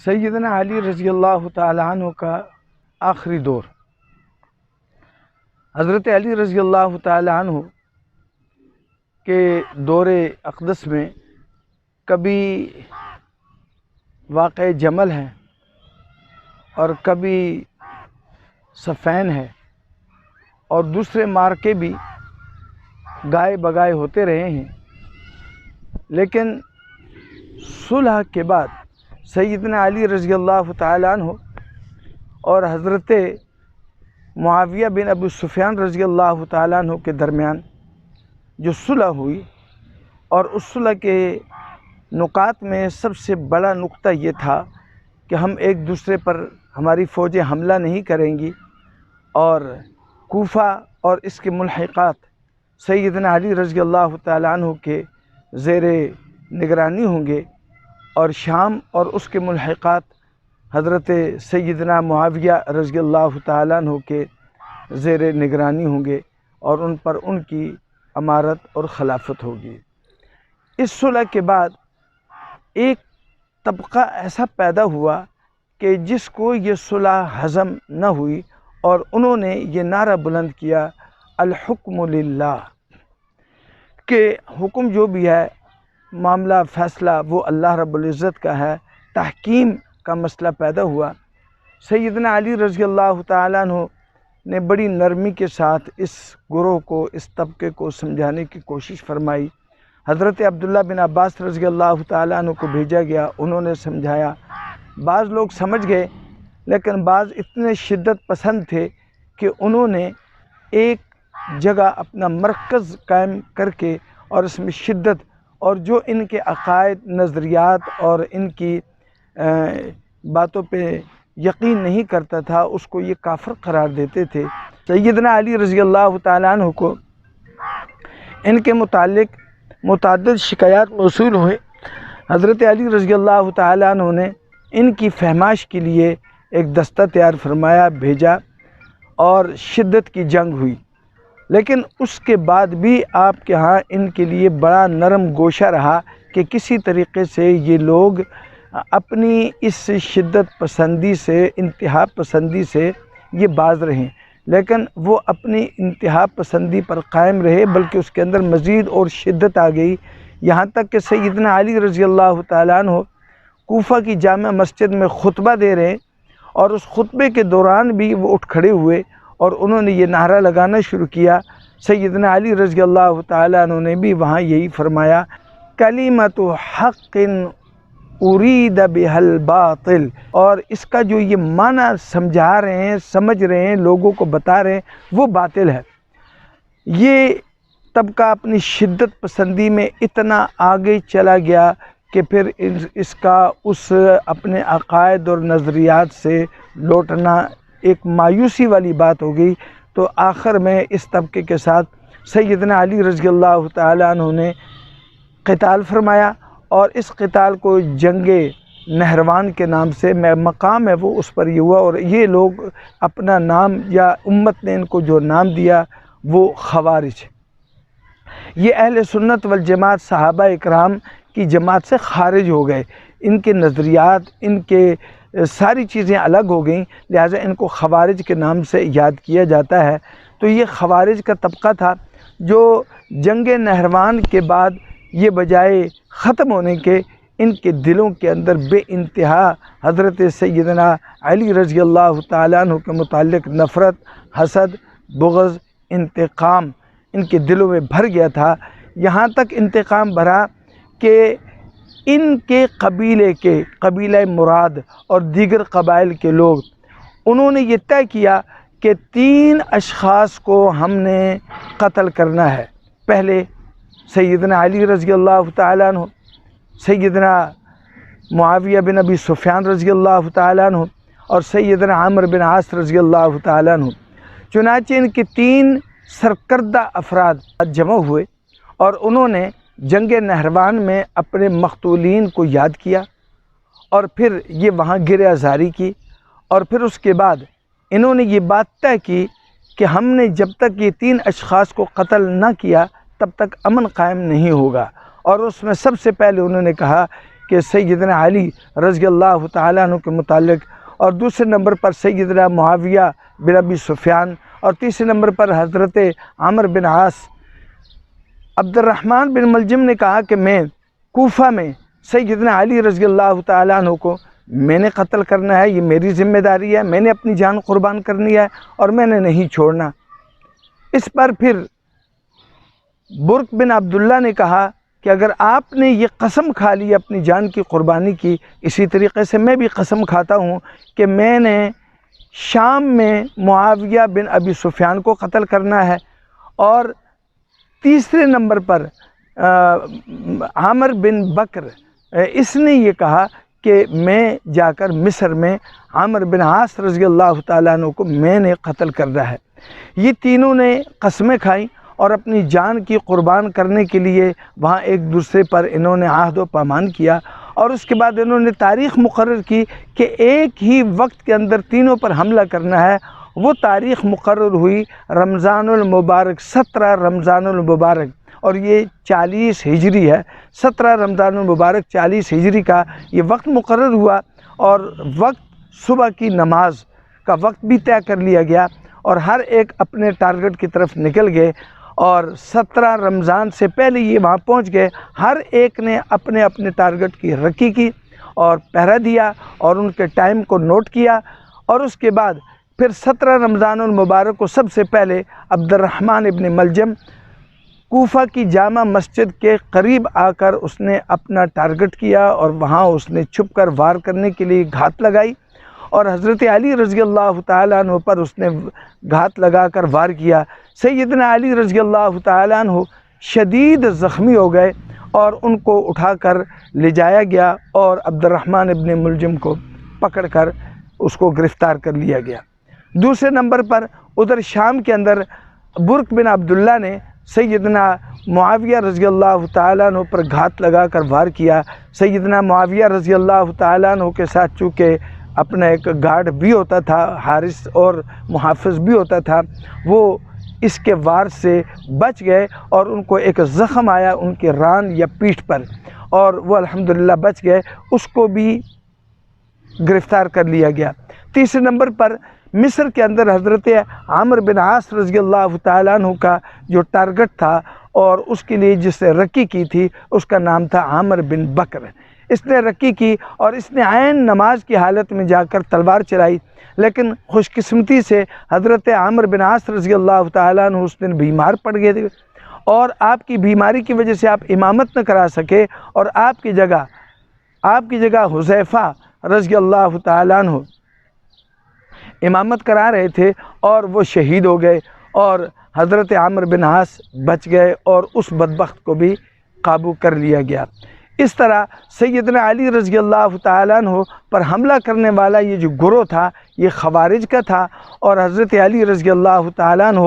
سیدنا علی رضی اللہ تعالیٰ عنہ کا آخری دور۔ حضرت علی رضی اللہ تعالیٰ عنہ کے دور اقدس میں کبھی واقع جمل ہے اور کبھی صفین ہے اور دوسرے مارکے بھی گائے بگائے ہوتے رہے ہیں، لیکن صلح کے بعد سیدنا علی رضی اللہ تعالیٰ عنہ اور حضرت معاویہ بن ابو سفیان رضی اللہ تعالیٰ عنہ کے درمیان جو صلح ہوئی، اور اس صلح کے نکات میں سب سے بڑا نقطہ یہ تھا کہ ہم ایک دوسرے پر ہماری فوجیں حملہ نہیں کریں گی، اور کوفہ اور اس کے ملحقات سیدنا علی رضی اللہ تعالیٰ عنہ کے زیر نگرانی ہوں گے، اور شام اور اس کے ملحقات حضرت سیدنا معاویہ رضی اللہ تعالیٰ عنہ کے زیر نگرانی ہوں گے، اور ان پر ان کی امارت اور خلافت ہوگی۔ اس صلح کے بعد ایک طبقہ ایسا پیدا ہوا کہ جس کو یہ صلح ہضم نہ ہوئی، اور انہوں نے یہ نعرہ بلند کیا الحکم للہ، کہ حکم جو بھی ہے، معاملہ فیصلہ وہ اللہ رب العزت کا ہے۔ تحکیم کا مسئلہ پیدا ہوا۔ سیدنا علی رضی اللہ تعالیٰ عنہ نے بڑی نرمی کے ساتھ اس گروہ کو، اس طبقے کو سمجھانے کی کوشش فرمائی۔ حضرت عبداللہ بن عباس رضی اللہ تعالیٰ عنہ کو بھیجا گیا، انہوں نے سمجھایا۔ بعض لوگ سمجھ گئے، لیکن بعض اتنے شدت پسند تھے کہ انہوں نے ایک جگہ اپنا مرکز قائم کر کے اور اس میں شدت، اور جو ان کے عقائد، نظریات اور ان کی باتوں پہ یقین نہیں کرتا تھا، اس کو یہ کافر قرار دیتے تھے۔ سیدنا علی رضی اللہ تعالیٰ عنہ کو ان کے متعلق متعدد شکایات موصول ہوئے۔ حضرت علی رضی اللہ تعالیٰ عنہ نے ان کی فہمائش کے لیے ایک دستہ تیار فرمایا، بھیجا، اور شدت کی جنگ ہوئی۔ لیکن اس کے بعد بھی آپ کے ہاں ان کے لیے بڑا نرم گوشہ رہا کہ کسی طریقے سے یہ لوگ اپنی اس شدت پسندی سے، انتہا پسندی سے یہ باز رہیں، لیکن وہ اپنی انتہا پسندی پر قائم رہے، بلکہ اس کے اندر مزید اور شدت آ گئی، یہاں تک کہ سیدنا علی رضی اللہ تعالیٰ عنہ کوفہ کی جامع مسجد میں خطبہ دے رہے، اور اس خطبے کے دوران بھی وہ اٹھ کھڑے ہوئے اور انہوں نے یہ نعرہ لگانا شروع کیا۔ سیدنا علی رضی اللہ تعالیٰ عنہ نے بھی وہاں یہی فرمایا، کلمۃ حق ارید بها الباطل، اور اس کا جو یہ معنی سمجھا رہے ہیں، سمجھ رہے ہیں، لوگوں کو بتا رہے ہیں، وہ باطل ہے۔ یہ طبقہ اپنی شدت پسندی میں اتنا آگے چلا گیا کہ پھر اس کا اس اپنے عقائد اور نظریات سے لوٹنا ایک مایوسی والی بات ہو گئی۔ تو آخر میں اس طبقے کے ساتھ سیدنا علی رضی اللہ تعالیٰ عنہ نے قتال فرمایا، اور اس قتال کو جنگ نہروان کے نام سے مقام ہے وہ، اس پر یہ ہوا، اور یہ لوگ اپنا نام، یا امت نے ان کو جو نام دیا، وہ خوارج۔ یہ اہل سنت والجماعت صحابہ اکرام کی جماعت سے خارج ہو گئے، ان کے نظریات، ان کے ساری چیزیں الگ ہو گئیں، لہٰذا ان کو خوارج کے نام سے یاد کیا جاتا ہے۔ تو یہ خوارج کا طبقہ تھا جو جنگ نہروان کے بعد یہ بجائے ختم ہونے کے، ان کے دلوں کے اندر بے انتہا حضرت سیدنا علی رضی اللہ تعالیٰ عنہ کے متعلق نفرت، حسد، بغض، انتقام ان کے دلوں میں بھر گیا تھا۔ یہاں تک انتقام بھرا کہ ان کے قبیلہ مراد اور دیگر قبائل کے لوگ، انہوں نے یہ طے کیا کہ 3 اشخاص کو ہم نے قتل کرنا ہے۔ پہلے سیدنا علی رضی اللہ تعالیٰ عنہ، سیدنا معاویہ بن ابی سفیان رضی اللہ تعالیٰ عنہ، اور سیدنا عمرو بن عاص رضی اللہ تعالیٰ عنہ۔ چنانچہ ان کے 3 سرکردہ افراد جمع ہوئے، اور انہوں نے جنگ نہروان میں اپنے مقتولین کو یاد کیا، اور پھر یہ وہاں گرہ آزاری کی، اور پھر اس کے بعد انہوں نے یہ بات طے کی کہ ہم نے جب تک یہ 3 اشخاص کو قتل نہ کیا تب تک امن قائم نہیں ہوگا۔ اور اس میں سب سے پہلے انہوں نے کہا کہ کہ سیدنا علی رضی اللہ تعالیٰ عنہ کے متعلق، اور دوسرے نمبر پر سیدنا معاویہ بن ابی سفیان، اور تیسرے نمبر پر حضرت عمرو بن عاص۔ عبد الرحمن بن ملجم نے کہا کہ میں کوفہ میں سیدنا علی رضی اللہ تعالیٰ عنہ کو میں نے قتل کرنا ہے، یہ میری ذمہ داری ہے، میں نے اپنی جان قربان کرنی ہے اور میں نے نہیں چھوڑنا۔ اس پر پھر برق بن عبداللہ نے کہا کہ اگر آپ نے یہ قسم کھا لی اپنی جان کی قربانی کی، اسی طریقے سے میں بھی قسم کھاتا ہوں کہ میں نے شام میں معاویہ بن ابی سفیان کو قتل کرنا ہے۔ اور تیسرے نمبر پر عامر بن بکر، اس نے یہ کہا کہ میں جا کر مصر میں عمرو بن عاص رضی اللہ تعالیٰ عنہ کو میں نے قتل کرنا ہے۔ یہ تینوں نے قسمیں کھائیں اور اپنی جان کی قربان کرنے کے لیے وہاں ایک دوسرے پر انہوں نے عہد و پیمان کیا، اور اس کے بعد انہوں نے تاریخ مقرر کی کہ ایک ہی وقت کے اندر تینوں پر حملہ کرنا ہے۔ وہ تاریخ مقرر ہوئی رمضان المبارک، 17 رمضان المبارک، اور یہ 40 ہجری ہے۔ 17 رمضان المبارک 40 ہجری کا یہ وقت مقرر ہوا، اور وقت صبح کی نماز کا وقت بھی طے کر لیا گیا، اور ہر ایک اپنے ٹارگٹ کی طرف نکل گئے، اور 17 رمضان سے پہلے یہ وہاں پہنچ گئے۔ ہر ایک نے اپنے اپنے ٹارگٹ کی رکی کی اور پہرا دیا اور ان کے ٹائم کو نوٹ کیا، اور اس کے بعد پھر 17 رمضان المبارک کو سب سے پہلے عبد الرحمن ابن ملجم کوفہ کی جامع مسجد کے قریب آ کر اس نے اپنا ٹارگٹ کیا، اور وہاں اس نے چھپ کر وار کرنے کے لیے گھات لگائی، اور حضرت علی رضی اللہ تعالیٰ عنہ پر اس نے گھات لگا کر وار کیا۔ سیدنا علی رضی اللہ تعالیٰ عنہ شدید زخمی ہو گئے، اور ان کو اٹھا کر لے جایا گیا، اور عبد الرحمن ابن ملجم کو پکڑ کر اس کو گرفتار کر لیا گیا۔ دوسرے نمبر پر ادھر شام کے اندر برق بن عبداللہ نے سیدنا معاویہ رضی اللہ تعالیٰ عنہ پر گھات لگا کر وار کیا۔ سیدنا معاویہ رضی اللہ تعالیٰ عنہ کے ساتھ چونکہ اپنا ایک گارڈ بھی ہوتا تھا، حارس اور محافظ بھی ہوتا تھا، وہ اس کے وار سے بچ گئے، اور ان کو ایک زخم آیا ان کے ران یا پیٹھ پر، اور وہ الحمدللہ بچ گئے، اس کو بھی گرفتار کر لیا گیا۔ تیسرے نمبر پر مصر کے اندر حضرت عمرو بن عاص رضی اللہ تعالیٰ عنہ کا جو ٹارگٹ تھا اور اس کے لیے جس نے رکی کی تھی اس کا نام تھا عامر بن بکر۔ اس نے رکی کی اور اس نے عین نماز کی حالت میں جا کر تلوار چلائی، لیکن خوش قسمتی سے حضرت عمرو بن عاص رضی اللہ تعالیٰ عنہ اس دن بیمار پڑ گئے تھے، اور آپ کی بیماری کی وجہ سے آپ امامت نہ کرا سکے، اور آپ کی جگہ حذیفہ رضی اللہ تعالیٰ عنہ امامت کرا رہے تھے، اور وہ شہید ہو گئے، اور حضرت عمرو بن عاص بچ گئے، اور اس بدبخت کو بھی قابو کر لیا گیا۔ اس طرح سیدنا علی رضی اللہ تعالیٰ عنہ پر حملہ کرنے والا یہ جو گروہ تھا یہ خوارج کا تھا، اور حضرت علی رضی اللہ تعالیٰ عنہ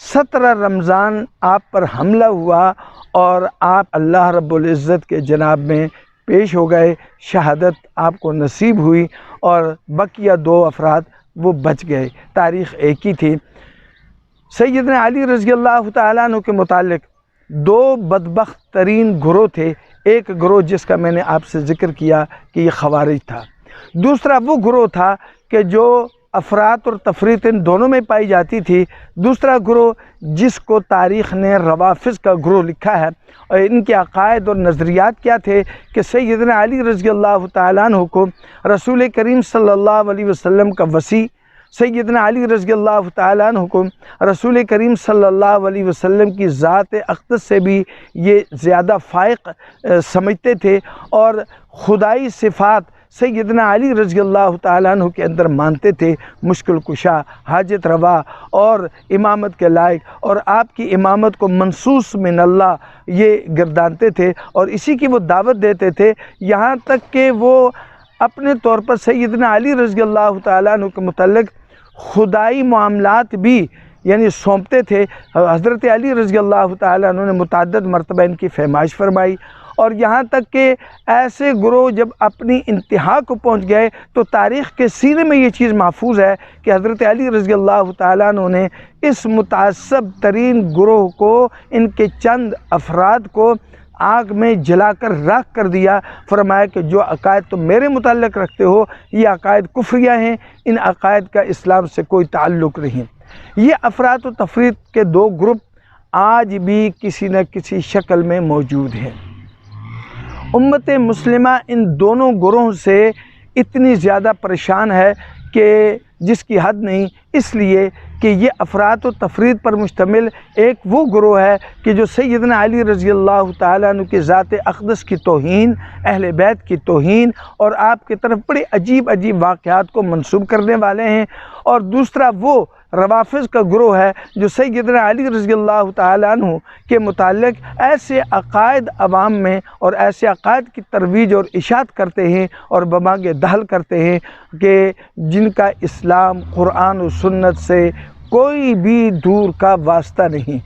17 رمضان آپ پر حملہ ہوا، اور آپ اللہ رب العزت کے جناب میں پیش ہو گئے، شہادت آپ کو نصیب ہوئی، اور بقیہ 2 افراد وہ بچ گئے۔ تاریخ ایک ہی تھی۔ سیدنا علی رضی اللہ تعالیٰ عنہ کے متعلق 2 بدبخت ترین گروہ تھے۔ ایک گروہ جس کا میں نے آپ سے ذکر کیا کہ یہ خوارج تھا، دوسرا وہ گروہ تھا کہ جو افراط اور تفریط ان دونوں میں پائی جاتی تھی، دوسرا گروہ جس کو تاریخ نے روافض کا گروہ لکھا ہے، اور ان کے عقائد اور نظریات کیا تھے کہ سیدنا علی رضی اللہ تعالیٰ عنہ کو رسول کریم صلی اللہ علیہ وسلم کا وصی، سیدنا علی رضی اللہ تعالیٰ عنہ کو رسول کریم صلی اللہ علیہ وسلم کی ذات اقدس سے بھی یہ زیادہ فائق سمجھتے تھے، اور خدائی صفات سیدنا علی رضی اللہ تعالیٰ عنہ کے اندر مانتے تھے، مشکل کشا، حاجت روا اور امامت کے لائق، اور آپ کی امامت کو منصوص من اللہ یہ گردانتے تھے، اور اسی کی وہ دعوت دیتے تھے، یہاں تک کہ وہ اپنے طور پر سیدنا علی رضی اللہ تعالیٰ عنہ کے متعلق خدائی معاملات بھی یعنی سونپتے تھے۔ حضرت علی رضی اللہ تعالیٰ عنہ نے متعدد مرتبہ ان کی فہمائش فرمائی، اور یہاں تک کہ ایسے گروہ جب اپنی انتہا کو پہنچ گئے تو تاریخ کے سینے میں یہ چیز محفوظ ہے کہ حضرت علی رضی اللہ تعالیٰ عنہ نے اس متعصب ترین گروہ کو، ان کے چند افراد کو آگ میں جلا کر راکھ کر دیا۔ فرمایا کہ جو عقائد تم میرے متعلق رکھتے ہو یہ عقائد کفریہ ہیں، ان عقائد کا اسلام سے کوئی تعلق نہیں۔ یہ افراط و تفریط کے دو گروپ آج بھی کسی نہ کسی شکل میں موجود ہیں۔ امت مسلمہ ان دونوں گروہوں سے اتنی زیادہ پریشان ہے کہ جس کی حد نہیں، اس لیے کہ یہ افراط و تفریط پر مشتمل ایک وہ گروہ ہے کہ جو سیدنا علی رضی اللہ تعالیٰ عنہ کی ذات اقدس کی توہین، اہل بیت کی توہین اور آپ کی طرف بڑے عجیب عجیب واقعات کو منسوب کرنے والے ہیں، اور دوسرا وہ روافض کا گروہ ہے جو سیدنا علی رضی اللہ تعالیٰ عنہ کے متعلق ایسے عقائد عوام میں اور ایسے عقائد کی ترویج اور اشاعت کرتے ہیں اور بمانگ دہل کرتے ہیں کہ جن کا اسلام قرآن و سنت سے کوئی بھی دور کا واسطہ نہیں۔